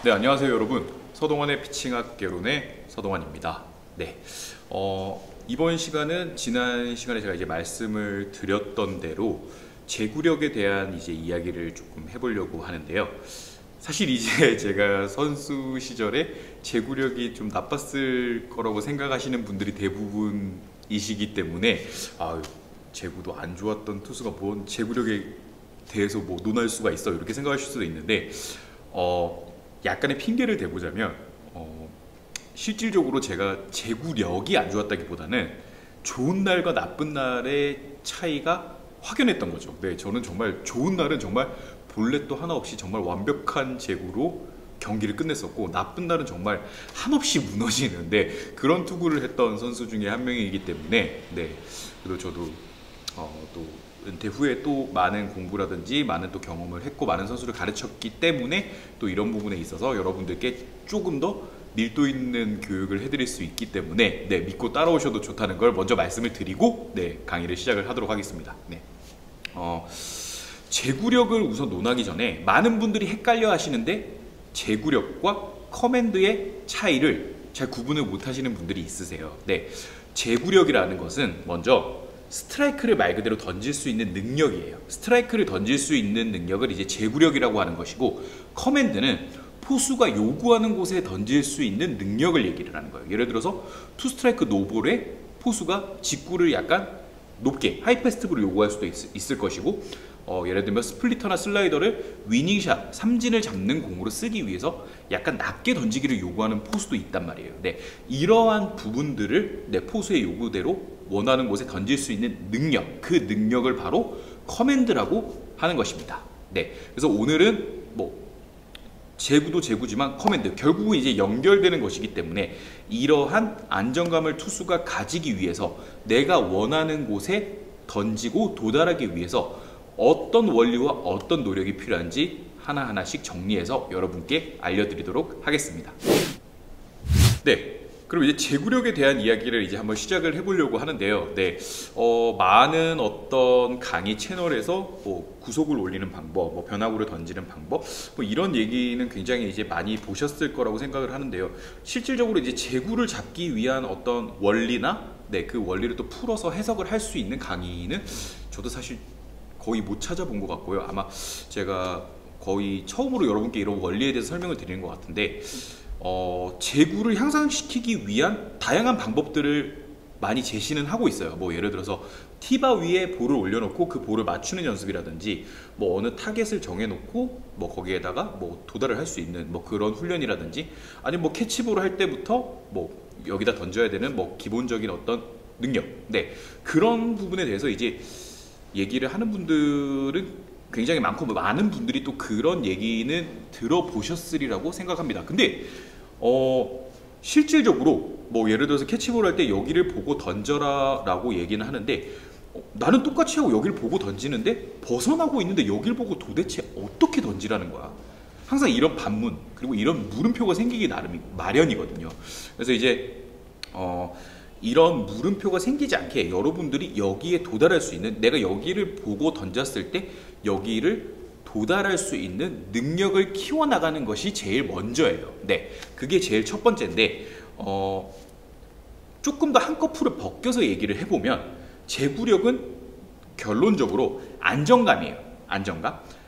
네, 안녕하세요 여러분. 서동원의 피칭학 개론의 서동원입니다. 네, 이번 시간은 지난 시간에 제가 이제 말씀을 드렸던 대로 제구력에 대한 이제 이야기를 조금 해보려고 하는데요. 사실 이제 제가 선수 시절에 제구력이 좀 나빴을 거라고 생각하시는 분들이 대부분이시기 때문에 제구도 안 좋았던 투수가 뭔 제구력에 대해서 뭐 논할 수가 있어 이렇게 생각하실 수도 있는데 약간의 핑계를 대보자면 실질적으로 제가 제구력이 안 좋았다기보다는 좋은 날과 나쁜 날의 차이가 확연했던 거죠. 네, 저는 정말 좋은 날은 정말 볼넷도 하나 없이 정말 완벽한 제구로 경기를 끝냈었고, 나쁜 날은 정말 한없이 무너지는데 그런 투구를 했던 선수 중에 한 명이기 때문에, 네, 그리고 저도 또 은퇴 후에 또 많은 공부라든지 많은 또 경험을 했고 많은 선수를 가르쳤기 때문에 또 이런 부분에 있어서 여러분들께 조금 더 밀도 있는 교육을 해드릴 수 있기 때문에, 네, 믿고 따라오셔도 좋다는 걸 먼저 말씀을 드리고, 네, 강의를 시작을 하도록 하겠습니다. 네. 제구력을 우선 논하기 전에 많은 분들이 헷갈려 하시는데 제구력과 커맨드의 차이를 잘 구분을 못 하시는 분들이 있으세요. 네, 제구력이라는 것은 먼저 스트라이크를 말 그대로 던질 수 있는 능력이에요. 스트라이크를 던질 수 있는 능력을 이제 제구력이라고 하는 것이고, 커맨드는 포수가 요구하는 곳에 던질 수 있는 능력을 얘기를 하는 거예요. 예를 들어서 투 스트라이크 노볼에 포수가 직구를 약간 높게 하이패스트브를 요구할 수도 있을 것이고, 예를 들면 스플리터나 슬라이더를 위닝샷, 삼진을 잡는 공으로 쓰기 위해서 약간 낮게 던지기를 요구하는 포수도 있단 말이에요. 네, 이러한 부분들을 포수의 요구대로 원하는 곳에 던질 수 있는 능력, 그 능력을 바로 커맨드라고 하는 것입니다. 네, 그래서 오늘은 제구도 제구지만 커맨드, 결국은 이제 연결되는 것이기 때문에 이러한 안정감을 투수가 가지기 위해서 내가 원하는 곳에 던지고 도달하기 위해서 어떤 원리와 어떤 노력이 필요한지 하나하나씩 정리해서 여러분께 알려드리도록 하겠습니다. 네, 그럼 이제 제구력에 대한 이야기를 이제 한번 시작을 해보려고 하는데요. 네, 많은 어떤 강의 채널에서 구속을 올리는 방법, 변화구를 던지는 방법, 이런 얘기는 굉장히 이제 많이 보셨을 거라고 생각을 하는데요. 실질적으로 이제 제구를 잡기 위한 어떤 원리나, 네, 그 원리를 또 풀어서 해석을 할 수 있는 강의는 저도 사실 거의 못 찾아본 것 같고요. 아마 제가 거의 처음으로 여러분께 이런 원리에 대해서 설명을 드리는 것 같은데, 제구를 향상시키기 위한 다양한 방법들을 많이 제시는 하고 있어요. 예를 들어서 티바 위에 볼을 올려놓고 그 볼을 맞추는 연습이라든지, 어느 타겟을 정해놓고 거기에다가 도달을 할 수 있는 그런 훈련이라든지, 아니면 캐치볼을 할 때부터 여기다 던져야 되는 기본적인 어떤 능력, 네, 그런 부분에 대해서 이제 얘기를 하는 분들은 굉장히 많고, 많은 분들이 또 그런 얘기는 들어보셨으리라고 생각합니다. 근데 실질적으로 예를 들어서 캐치볼 할 때 여기를 보고 던져라 라고 얘기는 하는데, 나는 똑같이 하고 여기를 보고 던지는데 벗어나고 있는데 여기를 보고 도대체 어떻게 던지라는 거야. 항상 이런 반문, 그리고 이런 물음표가 생기기 마련이거든요. 그래서 이제 이런 물음표가 생기지 않게 여러분들이 여기에 도달할 수 있는, 내가 여기를 보고 던졌을 때 여기를 도달할 수 있는 능력을 키워나가는 것이 제일 먼저예요. 네, 그게 제일 첫 번째인데, 조금 더 한꺼풀을 벗겨서 얘기를 해보면 제구력은 결론적으로 안정감이에요.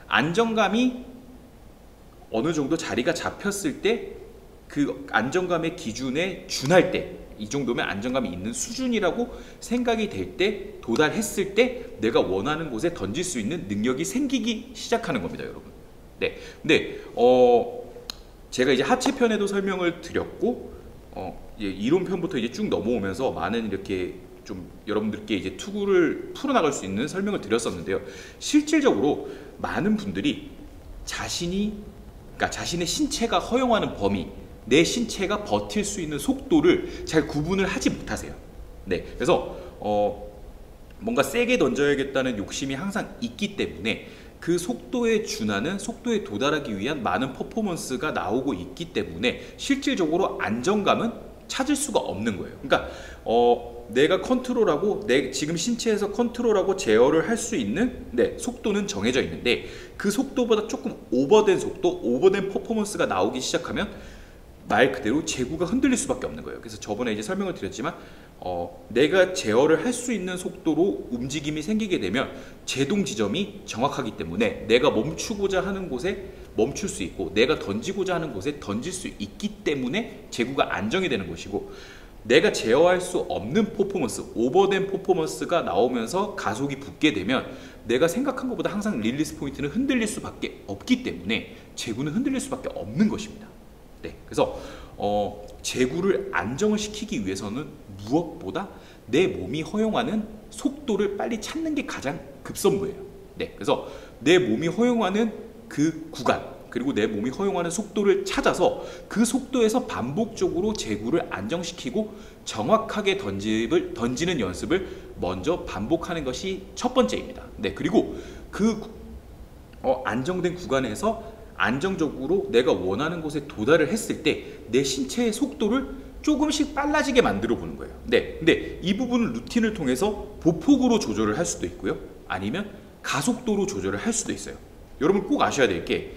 안정감이 어느 정도 자리가 잡혔을 때, 그 안정감의 기준에 준할 때, 이 정도면 안정감이 있는 수준이라고 생각이 될 때, 도달했을 때 내가 원하는 곳에 던질 수 있는 능력이 생기기 시작하는 겁니다, 여러분. 네, 근데 제가 이제 하체 편에도 설명을 드렸고, 이론 편부터 이제 쭉 넘어오면서 많은 이렇게 좀 여러분들께 이제 투구를 풀어나갈 수 있는 설명을 드렸었는데요. 실질적으로 많은 분들이 자신의 신체가 허용하는 범위, 내 신체가 버틸 수 있는 속도를 잘 구분을 하지 못하세요. 네, 그래서 뭔가 세게 던져야겠다는 욕심이 항상 있기 때문에 그 속도에 준하는, 속도에 도달하기 위한 많은 퍼포먼스가 나오고 있기 때문에 실질적으로 안정감은 찾을 수가 없는 거예요. 그러니까 내가 컨트롤하고 지금 신체에서 컨트롤하고 제어를 할 수 있는 속도는 정해져 있는데 그 속도보다 조금 오버된 속도, 오버된 퍼포먼스가 나오기 시작하면 말 그대로 제구가 흔들릴 수밖에 없는 거예요. 그래서 저번에 이제 설명을 드렸지만 내가 제어를 할 수 있는 속도로 움직임이 생기게 되면 제동 지점이 정확하기 때문에 내가 멈추고자 하는 곳에 멈출 수 있고 내가 던지고자 하는 곳에 던질 수 있기 때문에 제구가 안정이 되는 것이고, 내가 제어할 수 없는 퍼포먼스, 오버된 퍼포먼스가 나오면서 가속이 붙게 되면 내가 생각한 것보다 항상 릴리스 포인트는 흔들릴 수밖에 없기 때문에 제구는 흔들릴 수밖에 없는 것입니다. 그래서 제구를 안정을 시키기 위해서는 무엇보다 내 몸이 허용하는 속도를 빨리 찾는 게 가장 급선무예요. 그래서 내 몸이 허용하는 그 구간, 그리고 내 몸이 허용하는 속도를 찾아서 그 속도에서 반복적으로 제구를 안정시키고 정확하게 던지는 연습을 먼저 반복하는 것이 첫 번째입니다. 그리고 그 안정된 구간에서 안정적으로 내가 원하는 곳에 도달을 했을 때 내 신체의 속도를 조금씩 빨라지게 만들어 보는 거예요. 근데 이 부분을 루틴을 통해서 보폭으로 조절을 할 수도 있고요, 아니면 가속도로 조절을 할 수도 있어요. 여러분 꼭 아셔야 될 게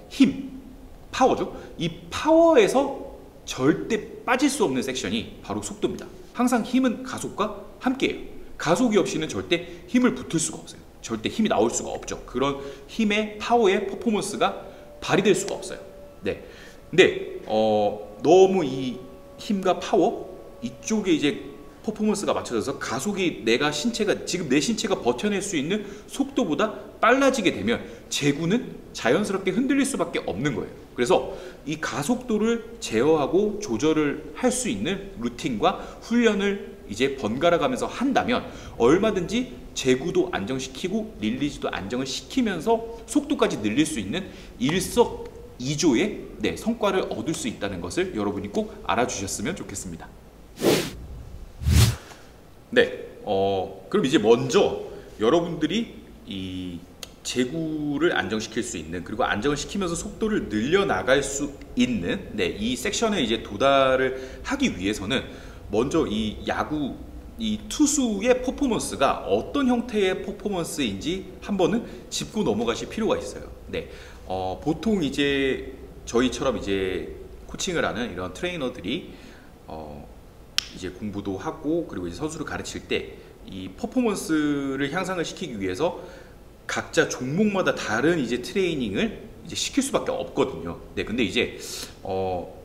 힘, 파워죠. 이 파워에서 절대 빠질 수 없는 섹션이 바로 속도입니다. 항상 힘은 가속과 함께해요. 가속이 없이는 절대 힘을 붙을 수가 없어요. 절대 힘이 나올 수가 없죠. 그런 힘의 파워의 퍼포먼스가 발휘될 수가 없어요. 근데 너무 이 힘과 파워 이쪽에 이제 퍼포먼스가 맞춰져서 가속이 지금 내 신체가 버텨낼 수 있는 속도보다 빨라지게 되면 제구는 자연스럽게 흔들릴 수밖에 없는 거예요. 그래서 이 가속도를 제어하고 조절을 할 수 있는 루틴과 훈련을 이제 번갈아 가면서 한다면 얼마든지 제구도 안정시키고 릴리즈도 안정을 시키면서 속도까지 늘릴 수 있는 일석이조의 성과를 얻을 수 있다는 것을 여러분이 꼭 알아주셨으면 좋겠습니다. 그럼 이제 먼저 여러분들이 이 제구를 안정시킬 수 있는, 그리고 안정을 시키면서 속도를 늘려나갈 수 있는 이 섹션에 이제 도달을 하기 위해서는 먼저 이 투수의 퍼포먼스가 어떤 형태의 퍼포먼스인지 한번은 짚고 넘어가실 필요가 있어요. 보통 이제 저희처럼 이제 코칭을 하는 이런 트레이너들이 이제 공부도 하고 그리고 이제 선수를 가르칠 때 이 퍼포먼스를 향상을 시키기 위해서 각자 종목마다 다른 이제 트레이닝을 이제 시킬 수밖에 없거든요. 근데 이제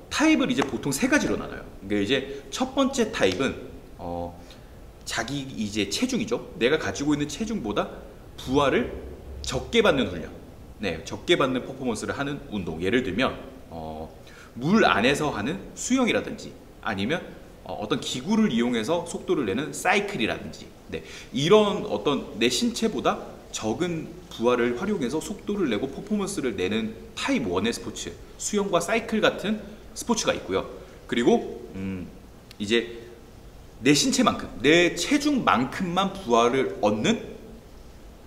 타입을 이제 보통 세 가지로 나눠요. 그러니까 이제 첫 번째 타입은 자기 이제 체중이죠. 내가 가지고 있는 체중보다 부하를 적게 받는 훈련, 적게 받는 퍼포먼스를 하는 운동. 예를 들면 물 안에서 하는 수영이라든지 아니면 어떤 기구를 이용해서 속도를 내는 사이클이라든지 이런 어떤 내 신체보다 적은 부하를 활용해서 속도를 내고 퍼포먼스를 내는 타입 1의 스포츠, 수영과 사이클 같은 스포츠가 있고요. 그리고 이제 내 신체만큼, 내 체중만큼만 부하를 얻는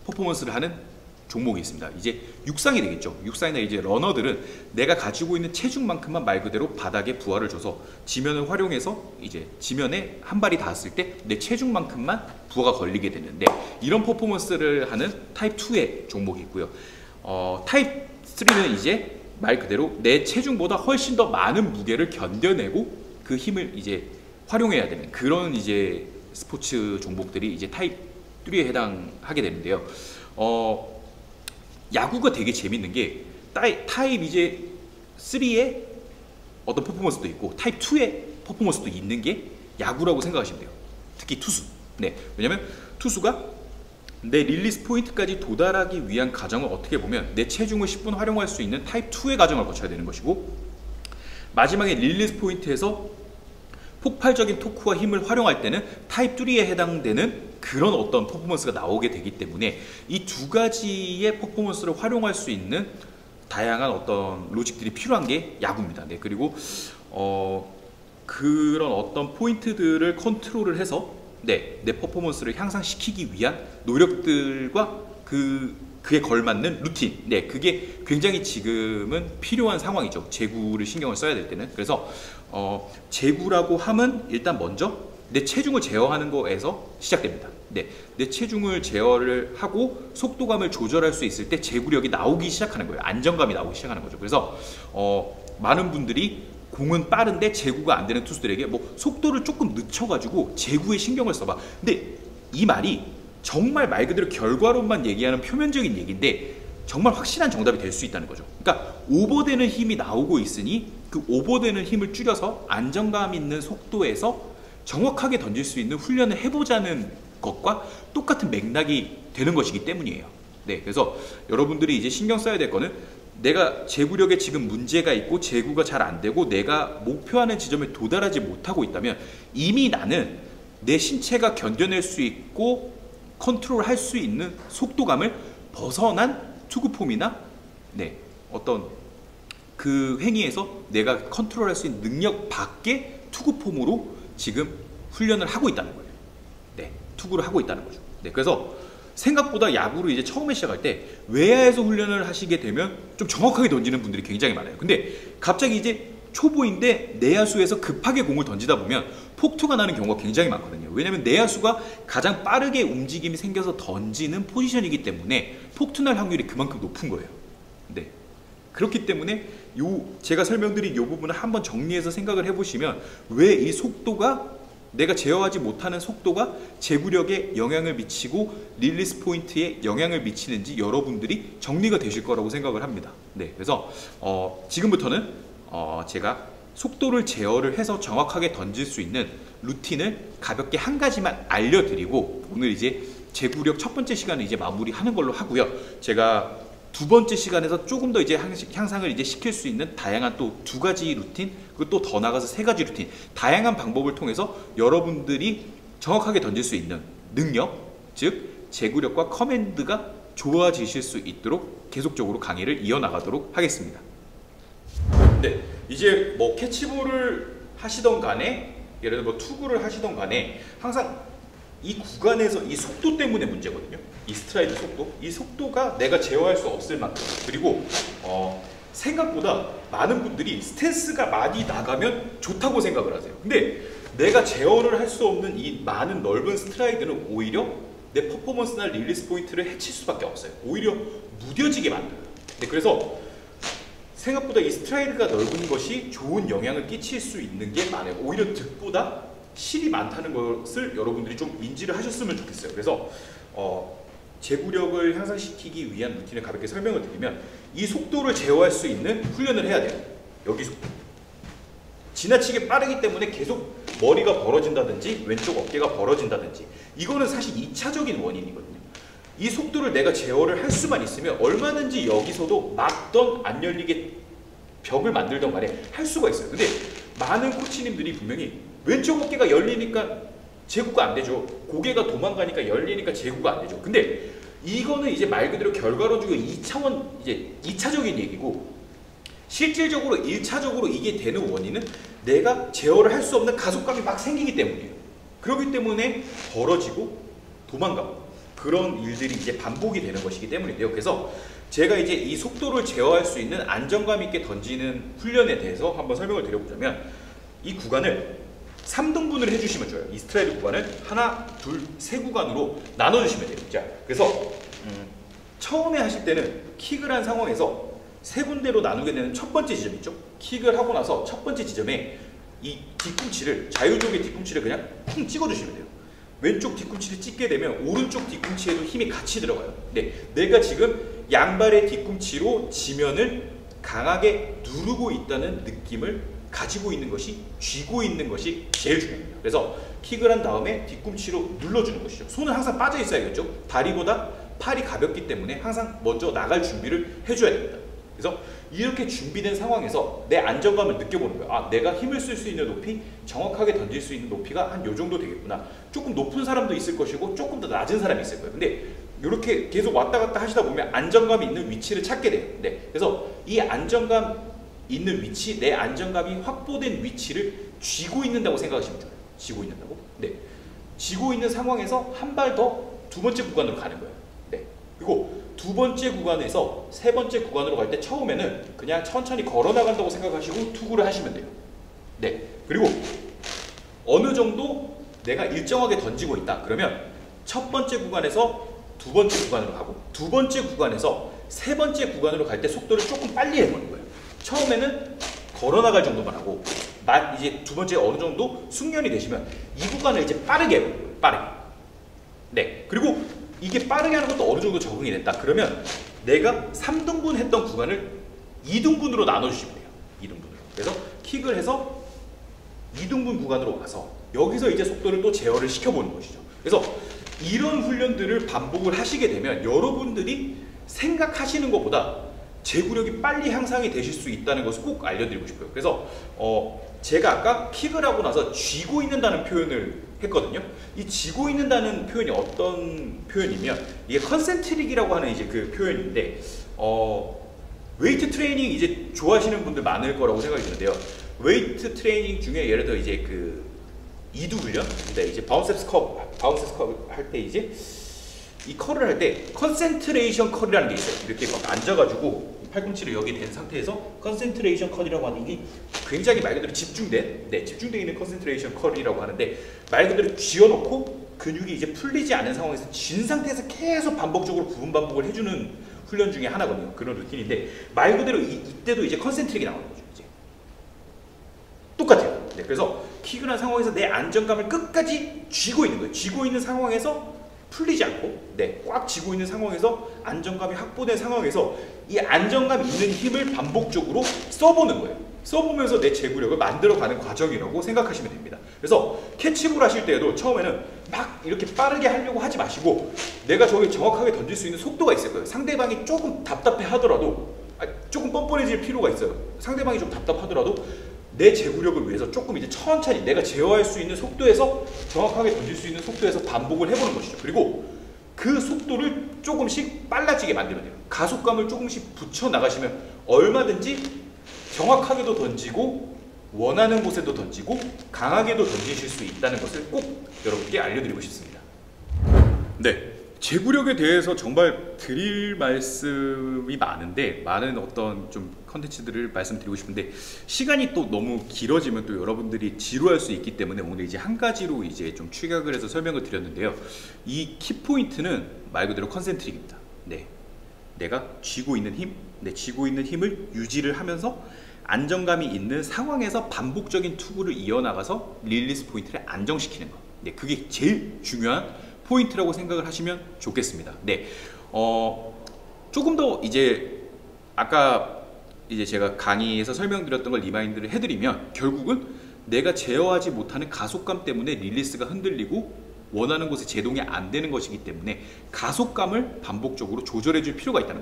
퍼포먼스를 하는 종목이 있습니다. 이제 육상이 되겠죠. 육상이나 이제 러너들은 내가 가지고 있는 체중만큼만 말 그대로 바닥에 부하를 줘서 지면을 활용해서 이제 지면에 한 발이 닿았을 때 내 체중만큼만 부하가 걸리게 되는데, 이런 퍼포먼스를 하는 타입 2의 종목이 있고요. 타입 3는 이제 말 그대로 내 체중보다 훨씬 더 많은 무게를 견뎌내고 그 힘을 이제 활용해야 되는 그런 이제 스포츠 종목들이 이제 타입 3에 해당하게 되는데요. 야구가 되게 재밌는 게 타입 이제 3의 어떤 퍼포먼스도 있고 타입 2의 퍼포먼스도 있는 게 야구라고 생각하시면 돼요. 특히 투수. 왜냐면 투수가 내 릴리스 포인트까지 도달하기 위한 과정을 어떻게 보면 내 체중을 10분 활용할 수 있는 타입 2의 과정을 거쳐야 되는 것이고, 마지막에 릴리스 포인트에서 폭발적인 토크와 힘을 활용할 때는 타입 3에 해당되는 그런 어떤 퍼포먼스가 나오게 되기 때문에 이 두 가지의 퍼포먼스를 활용할 수 있는 다양한 어떤 로직들이 필요한 게 야구입니다. 그리고 그런 어떤 포인트들을 컨트롤을 해서 내 퍼포먼스를 향상시키기 위한 노력들과 그에 걸맞는 루틴, 그게 굉장히 지금은 필요한 상황이죠. 제구를 신경을 써야 될 때는. 그래서 제구라고 함은 일단 먼저 내 체중을 제어하는 거에서 시작됩니다. 네, 내 체중을 제어를 하고 속도감을 조절할 수 있을 때 제구력이 나오기 시작하는 거예요. 안정감이 나오기 시작하는 거죠. 그래서 많은 분들이 공은 빠른데 제구가 안 되는 투수들에게 뭐 속도를 조금 늦춰가지고 제구에 신경을 써봐. 근데 이 말이 정말 말 그대로 결과론만 얘기하는 표면적인 얘기인데 정말 확실한 정답이 될 수 있다는 거죠. 그러니까 오버되는 힘이 나오고 있으니 그 오버되는 힘을 줄여서 안정감 있는 속도에서 정확하게 던질 수 있는 훈련을 해보자는 것과 똑같은 맥락이 되는 것이기 때문이에요. 네, 그래서 여러분들이 이제 신경 써야 될 거는 내가 제구력에 지금 문제가 있고 제구가 잘 안 되고 내가 목표하는 지점에 도달하지 못하고 있다면 이미 나는 내 신체가 견뎌낼 수 있고 컨트롤할 수 있는 속도감을 벗어난 투구폼이나 어떤 그 행위에서 내가 컨트롤할 수 있는 능력 밖의 투구폼으로 지금 훈련을 하고 있다는 거예요. 네, 투구를 하고 있다는 거죠. 네, 그래서 생각보다 야구를 이제 처음에 시작할 때 외야에서 훈련을 하시게 되면 좀 정확하게 던지는 분들이 굉장히 많아요. 근데 갑자기 이제 초보인데 내야수에서 급하게 공을 던지다 보면 폭투가 나는 경우가 굉장히 많거든요. 왜냐면 내야수가 가장 빠르게 움직임이 생겨서 던지는 포지션이기 때문에 폭투 날 확률이 그만큼 높은 거예요. 네. 그렇기 때문에 제가 설명드린 이 부분을 한번 정리해서 생각을 해보시면 왜 이 속도가 내가 제어하지 못하는 속도가 제구력에 영향을 미치고 릴리스 포인트에 영향을 미치는지 여러분들이 정리가 되실 거라고 생각을 합니다. 네, 그래서 지금부터는 제가 속도를 제어를 해서 정확하게 던질 수 있는 루틴을 가볍게 한 가지만 알려드리고 오늘 이제 제구력 첫 번째 시간을 이제 마무리하는 걸로 하고요. 제가 두 번째 시간에서 조금 더 이제 향상을 이제 시킬 수 있는 다양한 또 두 가지 루틴, 그리고 또 더 나가서 세 가지 루틴, 다양한 방법을 통해서 여러분들이 정확하게 던질 수 있는 능력, 즉 제구력과 커맨드가 좋아지실 수 있도록 계속적으로 강의를 이어나가도록 하겠습니다. 네, 이제 뭐 캐치볼을 하시던 간에 예를 들어 뭐 투구를 하시던 간에 항상 이 구간에서 이 속도 때문에 문제거든요. 이 스트라이드 속도, 이 속도가 내가 제어할 수 없을 만큼, 그리고 생각보다 많은 분들이 스탠스가 많이 나가면 좋다고 생각을 하세요. 근데 내가 제어를 할 수 없는 이 많은 넓은 스트라이드는 오히려 내 퍼포먼스나 릴리스 포인트를 해칠 수밖에 없어요. 오히려 무뎌지게 만들어요. 네, 그래서 생각보다 이 스트라이드가 넓은 것이 좋은 영향을 끼칠 수 있는 게 많아요. 오히려 득보다 실이 많다는 것을 여러분들이 좀 인지를 하셨으면 좋겠어요. 그래서 제구력을 향상시키기 위한 루틴을 가볍게 설명을 드리면 이 속도를 제어할 수 있는 훈련을 해야 돼요. 여기 속도. 지나치게 빠르기 때문에 계속 머리가 벌어진다든지 왼쪽 어깨가 벌어진다든지 이거는 사실 2차적인 원인이거든요. 이 속도를 내가 제어를 할 수만 있으면 얼마든지 여기서도 막던 안 열리게 벽을 만들던 간에 할 수가 있어요. 근데 많은 코치님들이 분명히 왼쪽 어깨가 열리니까 제구가 안 되죠. 고개가 도망가니까 열리니까 제구가 안 되죠. 근데 이거는 이제 말 그대로 결과론적으로 2차적인 얘기고 실질적으로 1차적으로 이게 되는 원인은 내가 제어를 할 수 없는 가속감이 막 생기기 때문이에요. 그렇기 때문에 벌어지고 도망가고 그런 일들이 이제 반복이 되는 것이기 때문인데요. 그래서 제가 이제 이 속도를 제어할 수 있는 안정감 있게 던지는 훈련에 대해서 한번 설명을 드려보자면 이 구간을 3등분을 해주시면 좋아요. 이 스트라이드 구간을 하나, 둘, 세 구간으로 나눠주시면 돼요. 자, 그래서 처음에 하실 때는 킥을 한 상황에서 세 군데로 나누게 되는 첫 번째 지점 있죠? 킥을 하고 나서 첫 번째 지점에 이 뒤꿈치를, 자유적인 뒤꿈치를 그냥 쿵 찍어주시면 돼요. 왼쪽 뒤꿈치를 찍게 되면 오른쪽 뒤꿈치에도 힘이 같이 들어가요. 네, 내가 지금 양발의 뒤꿈치로 지면을 강하게 누르고 있다는 느낌을 가지고 있는 것이, 쥐고 있는 것이 제일 중요합니다. 그래서 킥을 한 다음에 뒤꿈치로 눌러주는 것이죠. 손은 항상 빠져 있어야겠죠. 다리보다 팔이 가볍기 때문에 항상 먼저 나갈 준비를 해줘야 됩니다. 그래서 이렇게 준비된 상황에서 내 안정감을 느껴보는 거예요. 아, 내가 힘을 쓸 수 있는 높이, 정확하게 던질 수 있는 높이가 한 요 정도 되겠구나. 조금 높은 사람도 있을 것이고 조금 더 낮은 사람이 있을 거예요. 근데 이렇게 계속 왔다 갔다 하시다 보면 안정감이 있는 위치를 찾게 돼요. 네, 그래서 이 안정감 있는 위치, 내 안정감이 확보된 위치를 쥐고 있는다고 생각하시면 돼요. 쥐고 있는다고? 네. 쥐고 있는 상황에서 한 발 더 두 번째 구간으로 가는 거예요. 네. 그리고 두 번째 구간에서 세 번째 구간으로 갈 때 처음에는 그냥 천천히 걸어 나간다고 생각하시고 투구를 하시면 돼요. 네. 그리고 어느 정도 내가 일정하게 던지고 있다. 그러면 첫 번째 구간에서 두 번째 구간으로 가고 두 번째 구간에서 세 번째 구간으로 갈 때 속도를 조금 빨리 해보는 거예요. 처음에는 걸어나갈 정도만 하고 이제 두 번째 어느 정도 숙련이 되시면 이 구간을 이제 빠르게 해보는 거예요. 빠르게. 네. 그리고 이게 빠르게 하는 것도 어느 정도 적응이 됐다. 그러면 내가 3등분 했던 구간을 2등분으로 나눠주시면 돼요. 2등분으로. 그래서 킥을 해서 2등분 구간으로 와서 여기서 이제 속도를 또 제어를 시켜보는 것이죠. 그래서 이런 훈련들을 반복을 하시게 되면 여러분들이 생각하시는 것보다 제구력이 빨리 향상이 되실 수 있다는 것을 꼭 알려드리고 싶어요. 그래서 제가 아까 킥을 하고 나서 쥐고 있는다는 표현을 했거든요. 이 쥐고 있는다는 표현이 어떤 표현이면 이게 컨센트릭이라고 하는 이제 그 표현인데 웨이트 트레이닝 이제 좋아하시는 분들 많을 거라고 생각이 드는데요. 웨이트 트레이닝 중에 예를 들어 이제 그 이두 훈련, 근데 이제 바운스 스쿼트 할 때 이제 이 컬을 할 때 컨센트레이션 컬이라는 게 있어요. 이렇게 막 앉아가지고 팔꿈치를 여기 댄 상태에서 컨센트레이션 컬이라고 하는 게 굉장히 말 그대로 집중되어 있는 컨센트레이션 컬이라고 하는데 말 그대로 쥐어놓고 근육이 이제 풀리지 않은 상황에서 쥔 상태에서 계속 반복적으로 부분 반복을 해주는 훈련 중에 하나거든요. 그런 루틴인데 말 그대로 이때도 이제 컨센트릭이 나오는 거죠. 이제 똑같아요. 네, 그래서 킥을 한 상황에서 내 안정감을 끝까지 쥐고 있는 거예요. 쥐고 있는 상황에서 풀리지 않고 꽉 쥐고 있는 상황에서 안정감이 확보된 상황에서 이 안정감 있는 힘을 반복적으로 써보는 거예요. 써보면서 내 제구력을 만들어가는 과정이라고 생각하시면 됩니다. 그래서 캐치볼 하실 때에도 처음에는 막 이렇게 빠르게 하려고 하지 마시고 내가 저기 정확하게 던질 수 있는 속도가 있을 거예요. 상대방이 조금 답답해 하더라도 조금 뻔뻔해질 필요가 있어요. 상대방이 좀 답답하더라도 내 제구력을 위해서 조금 이제 천천히 내가 제어할 수 있는 속도에서 정확하게 던질 수 있는 속도에서 반복을 해보는 것이죠. 그리고 그 속도를 조금씩 빨라지게 만들면 돼요. 가속감을 조금씩 붙여 나가시면 얼마든지 정확하게도 던지고 원하는 곳에도 던지고 강하게도 던지실 수 있다는 것을 꼭 여러분께 알려드리고 싶습니다. 네. 제구력에 대해서 정말 드릴 말씀이 많은데 많은 어떤 좀 컨텐츠들을 말씀드리고 싶은데 시간이 또 너무 길어지면 또 여러분들이 지루할 수 있기 때문에 오늘 이제 한 가지로 이제 좀 축약을 해서 설명을 드렸는데요. 이 키포인트는 말 그대로 컨센트릭입니다. 네, 내가 쥐고 있는 힘, 쥐고 있는 힘을 유지를 하면서 안정감이 있는 상황에서 반복적인 투구를 이어나가서 릴리스 포인트를 안정시키는 것. 네, 그게 제일 중요한 포인트라고 생각을 하시면 좋겠습니다. 네, 조금 더 이제 아까 이제 제가 강의에서 설명드렸던 걸 리마인드를 해드리면 결국은 내가 제어하지 못하는 가속감 때문에 릴리스가 흔들리고 원하는 곳에 제동이 안 되는 것이기 때문에 가속감을 반복적으로 조절해 줄 필요가 있다는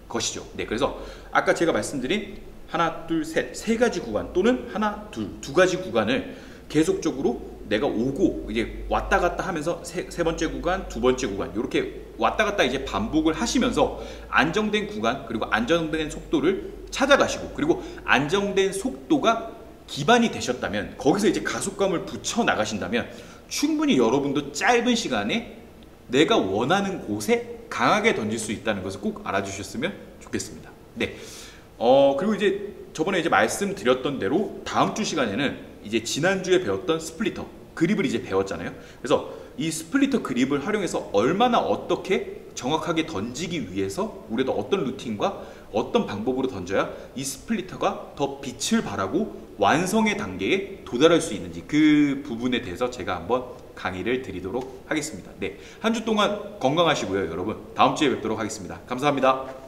것이죠. 네, 그래서 아까 제가 말씀드린 하나, 둘, 셋, 세 가지 구간 또는 하나, 둘, 두 가지 구간을 계속적으로 내가 오고 이제 왔다 갔다 하면서 세 번째 구간, 두 번째 구간 이렇게 왔다 갔다 이제 반복을 하시면서 안정된 구간 그리고 안정된 속도를 찾아가시고 그리고 안정된 속도가 기반이 되셨다면 거기서 이제 가속감을 붙여 나가신다면 충분히 여러분도 짧은 시간에 내가 원하는 곳에 강하게 던질 수 있다는 것을 꼭 알아주셨으면 좋겠습니다. 네. 그리고 이제 저번에 이제 말씀드렸던 대로 다음 주 시간에는 이제 지난주에 배웠던 스플리터 그립을 이제 배웠잖아요. 그래서 이 스플리터 그립을 활용해서 얼마나 어떻게 정확하게 던지기 위해서 우리도 어떤 루틴과 어떤 방법으로 던져야 이 스플리터가 더 빛을 발하고 완성의 단계에 도달할 수 있는지 그 부분에 대해서 제가 한번 강의를 드리도록 하겠습니다. 네, 한 주 동안 건강하시고요, 여러분. 다음 주에 뵙도록 하겠습니다. 감사합니다.